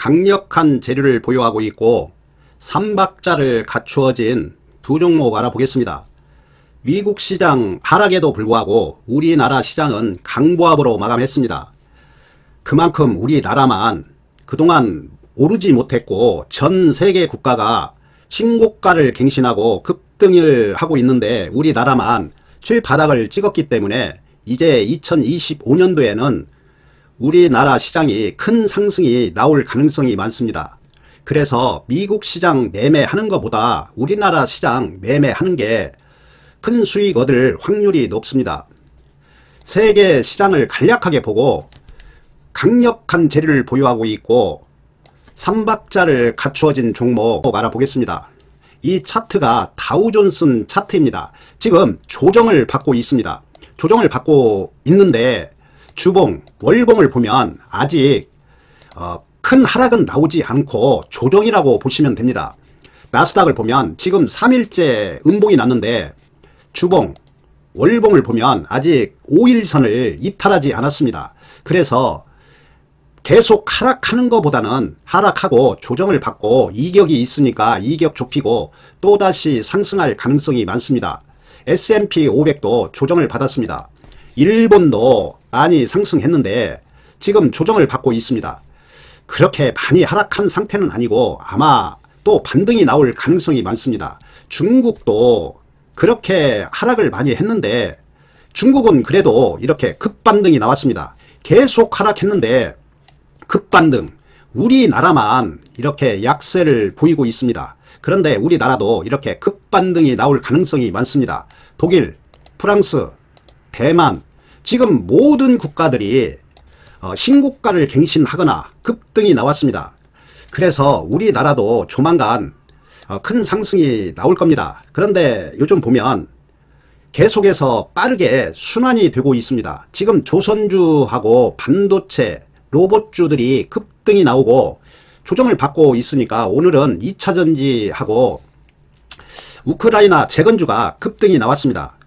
강력한 재료를 보유하고 있고 삼박자를 갖추어진 두 종목 알아보겠습니다. 미국 시장 하락에도 불구하고 우리나라 시장은 강보합으로 마감했습니다. 그만큼 우리나라만 그동안 오르지 못했고 전 세계 국가가 신고가를 갱신하고 급등을 하고 있는데 우리나라만 최바닥을 찍었기 때문에 이제 2025년도에는 우리나라 시장이 큰 상승이 나올 가능성이 많습니다. 그래서 미국 시장 매매하는 것보다 우리나라 시장 매매하는 게 큰 수익 얻을 확률이 높습니다. 세계 시장을 간략하게 보고 강력한 재료를 보유하고 있고 삼박자를 갖추어진 종목 알아보겠습니다. 이 차트가 다우존슨 차트입니다. 지금 조정을 받고 있습니다. 조정을 받고 있는데 주봉, 월봉을 보면 아직 큰 하락은 나오지 않고 조정이라고 보시면 됩니다. 나스닥을 보면 지금 3일째 음봉이 났는데 주봉, 월봉을 보면 아직 5일선을 이탈하지 않았습니다. 그래서 계속 하락하는 것보다는 하락하고 조정을 받고 이격이 있으니까 이격 좁히고 또다시 상승할 가능성이 많습니다. S&P 500도 조정을 받았습니다. 일본도 많이 상승했는데 지금 조정을 받고 있습니다. 그렇게 많이 하락한 상태는 아니고 아마 또 반등이 나올 가능성이 많습니다. 중국도 그렇게 하락을 많이 했는데 중국은 그래도 이렇게 급반등이 나왔습니다. 계속 하락했는데 급반등, 우리나라만 이렇게 약세를 보이고 있습니다. 그런데 우리나라도 이렇게 급반등이 나올 가능성이 많습니다. 독일, 프랑스, 대만, 지금 모든 국가들이 신고가를 갱신하거나 급등이 나왔습니다. 그래서 우리나라도 조만간 큰 상승이 나올 겁니다. 그런데 요즘 보면 계속해서 빠르게 순환이 되고 있습니다. 지금 조선주하고 반도체, 로봇주들이 급등이 나오고 조정을 받고 있으니까 오늘은 2차전지하고 우크라이나 재건주가 급등이 나왔습니다.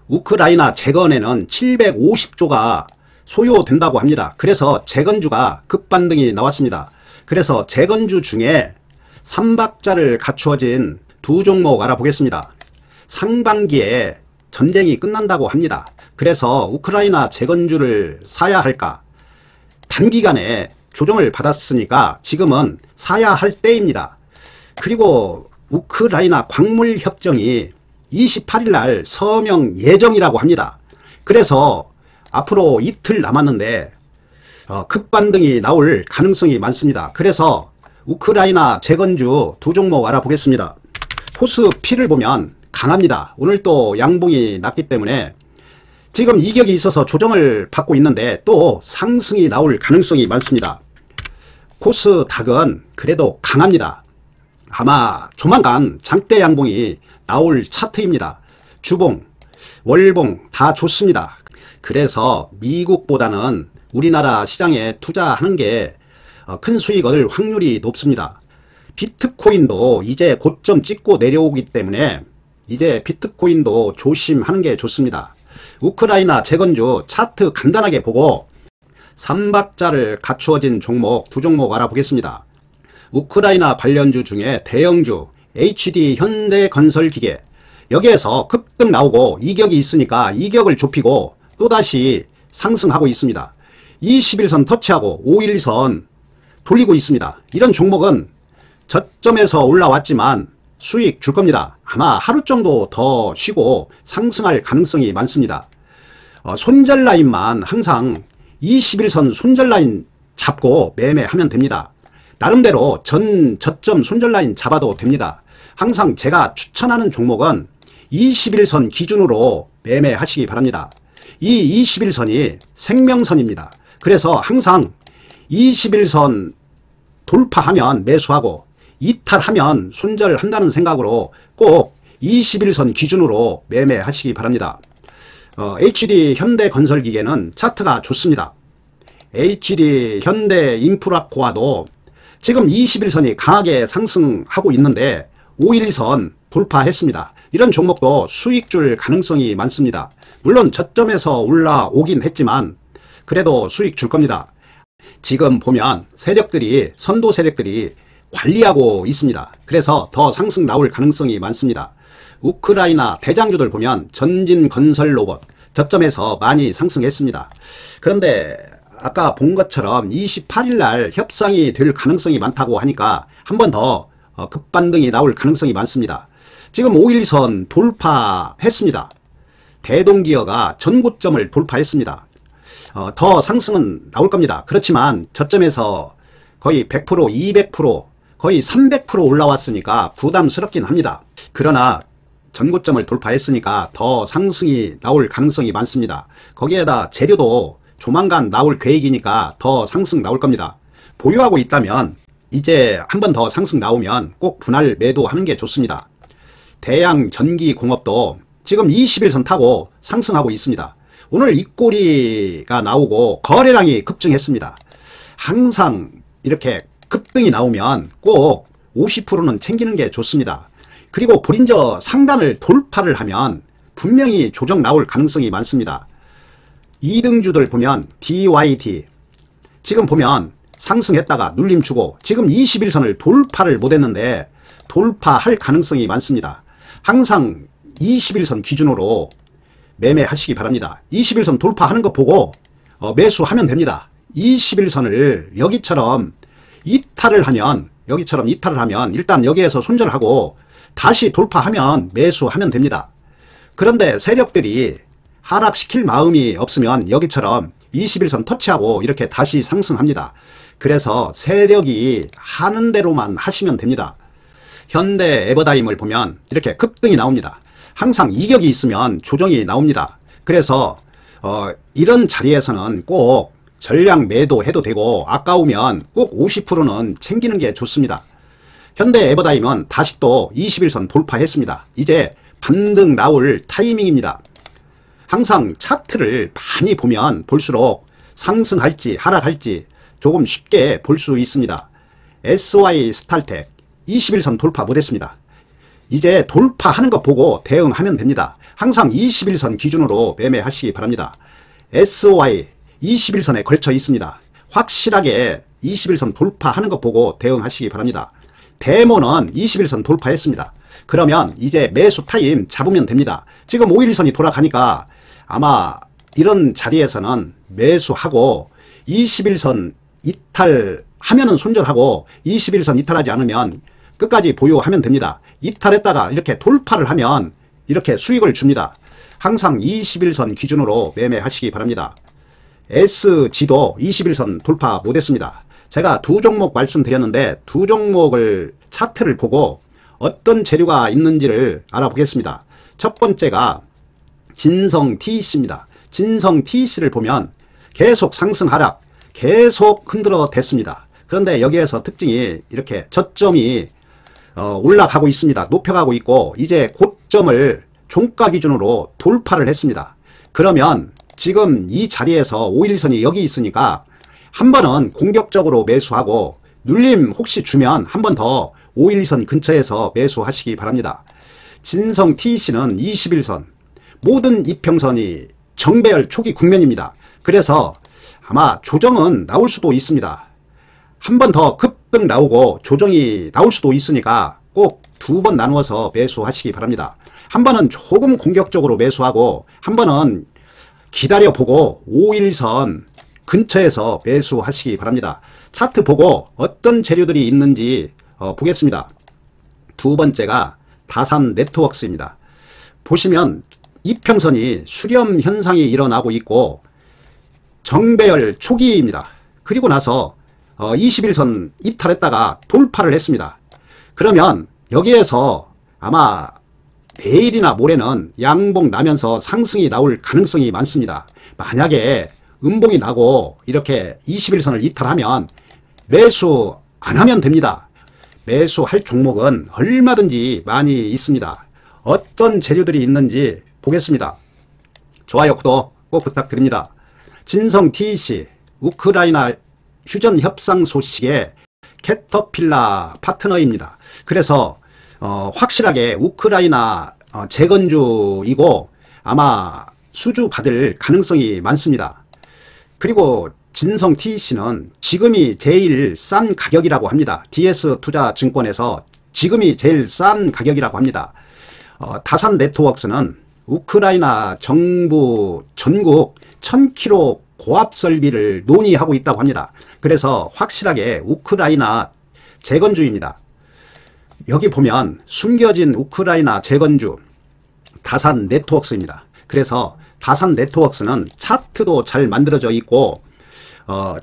우크라이나 재건에는 750조가 소요된다고 합니다. 그래서 재건주가 급반등이 나왔습니다. 그래서 재건주 중에 삼박자를 갖추어진 두 종목 알아보겠습니다. 상반기에 전쟁이 끝난다고 합니다. 그래서 우크라이나 재건주를 사야 할까? 단기간에 조정을 받았으니까 지금은 사야 할 때입니다. 그리고 우크라이나 광물 협정이 28일 날 서명 예정이라고 합니다. 그래서 앞으로 이틀 남았는데 급반등이 나올 가능성이 많습니다. 그래서 우크라이나 재건주 두 종목 알아보겠습니다. 코스피를 보면 강합니다. 오늘 또 양봉이 났기 때문에 지금 이격이 있어서 조정을 받고 있는데 또 상승이 나올 가능성이 많습니다. 코스닥은 그래도 강합니다. 아마 조만간 장대 양봉이 나올 차트입니다. 주봉, 월봉 다 좋습니다. 그래서 미국보다는 우리나라 시장에 투자하는 게 큰 수익 얻을 확률이 높습니다. 비트코인도 이제 고점 찍고 내려오기 때문에 이제 비트코인도 조심하는 게 좋습니다. 우크라이나 재건주 차트 간단하게 보고 삼박자를 갖추어진 종목 두 종목 알아보겠습니다. 우크라이나 관련주 중에 대형주 HD 현대건설기계, 여기에서 급등 나오고 이격이 있으니까 이격을 좁히고 또다시 상승하고 있습니다. 21선 터치하고 5일선 돌리고 있습니다. 이런 종목은 저점에서 올라왔지만 수익 줄 겁니다. 아마 하루 정도 더 쉬고 상승할 가능성이 많습니다. 손절 라인만 항상 21선 손절 라인 잡고 매매하면 됩니다. 나름대로 저점 손절 라인 잡아도 됩니다. 항상 제가 추천하는 종목은 21선 기준으로 매매하시기 바랍니다. 이 21선이 생명선입니다. 그래서 항상 21선 돌파하면 매수하고 이탈하면 손절한다는 생각으로 꼭 21선 기준으로 매매하시기 바랍니다. HD 현대건설기계는 차트가 좋습니다. HD 현대인프라코아도 지금 21선이 강하게 상승하고 있는데 5일선 돌파했습니다. 이런 종목도 수익 줄 가능성이 많습니다. 물론 저점에서 올라오긴 했지만 그래도 수익 줄 겁니다. 지금 보면 세력들이, 선도 세력들이 관리하고 있습니다. 그래서 더 상승 나올 가능성이 많습니다. 우크라이나 대장주들 보면 전진 건설 로봇 저점에서 많이 상승했습니다. 그런데 아까 본 것처럼 28일 날 협상이 될 가능성이 많다고 하니까 한 번 더 급반등이 나올 가능성이 많습니다. 지금 5일선 돌파했습니다. 대동기어가 전고점을 돌파했습니다. 더 상승은 나올 겁니다. 그렇지만 저점에서 거의 100%, 200%, 거의 300% 올라왔으니까 부담스럽긴 합니다. 그러나 전고점을 돌파했으니까 더 상승이 나올 가능성이 많습니다. 거기에다 재료도 조만간 나올 계획이니까 더 상승 나올 겁니다. 보유하고 있다면 이제 한 번 더 상승 나오면 꼭 분할 매도하는 게 좋습니다. 대양전기공업도 지금 21선 타고 상승하고 있습니다. 오늘 입꼬리가 나오고 거래량이 급증했습니다. 항상 이렇게 급등이 나오면 꼭 50%는 챙기는 게 좋습니다. 그리고 볼린저 상단을 돌파를 하면 분명히 조정 나올 가능성이 많습니다. 2등주들 보면 DYT 지금 보면 상승했다가 눌림 주고 지금 21선을 돌파를 못했는데 돌파할 가능성이 많습니다. 항상 21선 기준으로 매매하시기 바랍니다. 21선 돌파하는 거 보고 매수하면 됩니다. 21선을 여기처럼 이탈을 하면 일단 여기에서 손절하고 다시 돌파하면 매수하면 됩니다. 그런데 세력들이 하락시킬 마음이 없으면 여기처럼 21선 터치하고 이렇게 다시 상승합니다. 그래서 세력이 하는 대로만 하시면 됩니다. 현대 에버다임을 보면 이렇게 급등이 나옵니다. 항상 이격이 있으면 조정이 나옵니다. 그래서 이런 자리에서는 꼭 전량 매도해도 되고 아까우면 꼭 50%는 챙기는 게 좋습니다. 현대 에버다임은 다시 또 21선 돌파했습니다. 이제 반등 나올 타이밍입니다. 항상 차트를 많이 보면 볼수록 상승할지 하락할지 조금 쉽게 볼 수 있습니다. SY스탈텍 21선 돌파 못했습니다. 이제 돌파하는 거 보고 대응하면 됩니다. 항상 21선 기준으로 매매하시기 바랍니다. SY 21선에 걸쳐 있습니다. 확실하게 21선 돌파하는 거 보고 대응하시기 바랍니다. 데모는 21선 돌파했습니다. 그러면 이제 매수 타임 잡으면 됩니다. 지금 5일선이 돌아가니까 아마 이런 자리에서는 매수하고 21선 이탈하면은 손절하고 21선 이탈하지 않으면 끝까지 보유하면 됩니다. 이탈했다가 이렇게 돌파를 하면 이렇게 수익을 줍니다. 항상 21선 기준으로 매매하시기 바랍니다. SG도 21선 돌파 못했습니다. 제가 두 종목 말씀드렸는데 두 종목을 차트를 보고 어떤 재료가 있는지를 알아보겠습니다. 첫 번째가 진성 TEC입니다. 진성 TEC를 보면 계속 상승 하락 계속 흔들어 댔습니다. 그런데 여기에서 특징이 이렇게 저점이 올라가고 있습니다. 높여가고 있고 이제 고점을 종가 기준으로 돌파를 했습니다. 그러면 지금 이 자리에서 5일선이 여기 있으니까 한 번은 공격적으로 매수하고 눌림 혹시 주면 한 번 더 5일선 근처에서 매수하시기 바랍니다. 진성 TEC는 21선 모든 이평선이 정배열 초기 국면입니다. 그래서 아마 조정은 나올 수도 있습니다. 한 번 더 급등 나오고 조정이 나올 수도 있으니까 꼭 두 번 나누어서 매수하시기 바랍니다. 한 번은 조금 공격적으로 매수하고 한 번은 기다려보고 5일선 근처에서 매수하시기 바랍니다. 차트 보고 어떤 재료들이 있는지 보겠습니다. 두 번째가 다산 네트워크스입니다. 보시면 이평선이 수렴 현상이 일어나고 있고 정배열 초기입니다. 그리고 나서 21선 이탈했다가 돌파를 했습니다. 그러면 여기에서 아마 내일이나 모레는 양봉 나면서 상승이 나올 가능성이 많습니다. 만약에 음봉이 나고 이렇게 21선을 이탈하면 매수 안 하면 됩니다. 매수할 종목은 얼마든지 많이 있습니다. 어떤 재료들이 있는지 보겠습니다. 좋아요, 구독 꼭 부탁드립니다. 진성 TEC 우크라이나 휴전 협상 소식의 캐터필라 파트너입니다. 그래서 확실하게 우크라이나 재건주이고 아마 수주 받을 가능성이 많습니다. 그리고 진성 TEC는 지금이 제일 싼 가격이라고 합니다. DS투자증권에서 지금이 제일 싼 가격이라고 합니다. 다산 네트워크스는 우크라이나 정부 전국 1000km 고압 설비를 논의하고 있다고 합니다. 그래서 확실하게 우크라이나 재건주입니다. 여기 보면 숨겨진 우크라이나 재건주 다산 네트워크스입니다. 그래서 다산 네트워크스는 차트도 잘 만들어져 있고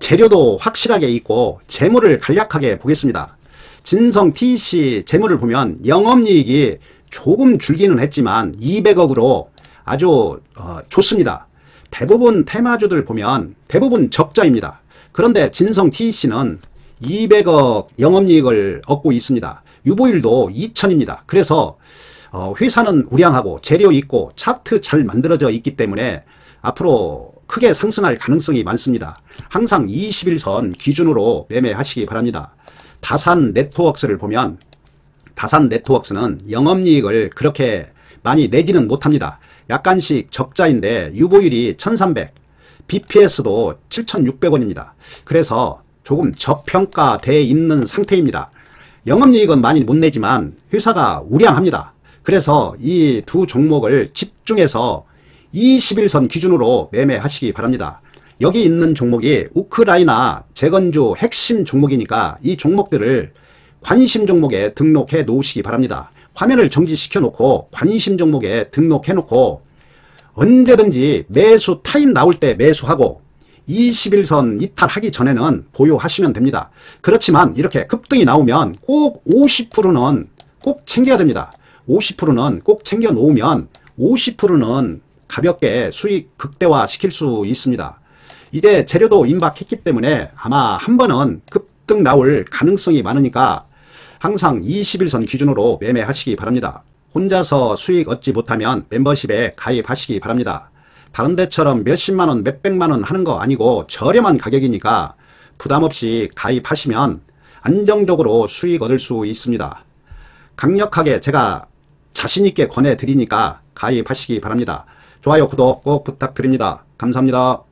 재료도 확실하게 있고 재물을 간략하게 보겠습니다. 진성 TEC 재물을 보면 영업이익이 조금 줄기는 했지만 200억으로 아주 좋습니다. 대부분 테마주들 보면 대부분 적자입니다. 그런데 진성 TEC는 200억 영업이익을 얻고 있습니다. 유보율도 2000입니다. 그래서 회사는 우량하고 재료 있고 차트 잘 만들어져 있기 때문에 앞으로 크게 상승할 가능성이 많습니다. 항상 21선 기준으로 매매하시기 바랍니다. 다산 네트워크스를 보면 다산 네트워크스는 영업이익을 그렇게 많이 내지는 못합니다. 약간씩 적자인데 유보율이 1300, BPS도 7600원입니다. 그래서 조금 저평가되어 있는 상태입니다. 영업이익은 많이 못 내지만 회사가 우량합니다. 그래서 이 두 종목을 집중해서 21선 기준으로 매매하시기 바랍니다. 여기 있는 종목이 우크라이나 재건주 핵심 종목이니까 이 종목들을 관심 종목에 등록해 놓으시기 바랍니다. 화면을 정지시켜 놓고 관심 종목에 등록해 놓고 언제든지 매수 타임 나올 때 매수하고 21선 이탈하기 전에는 보유하시면 됩니다. 그렇지만 이렇게 급등이 나오면 꼭 50%는 꼭 챙겨야 됩니다. 50%는 꼭 챙겨 놓으면 50%는 가볍게 수익 극대화 시킬 수 있습니다. 이제 재료도 임박했기 때문에 아마 한 번은 급등 나올 가능성이 많으니까 항상 21선 기준으로 매매하시기 바랍니다. 혼자서 수익 얻지 못하면 멤버십에 가입하시기 바랍니다. 다른 데처럼 몇십만원 몇백만원 하는 거 아니고 저렴한 가격이니까 부담없이 가입하시면 안정적으로 수익 얻을 수 있습니다. 강력하게 제가 자신있게 권해드리니까 가입하시기 바랍니다. 좋아요 구독 꼭 부탁드립니다. 감사합니다.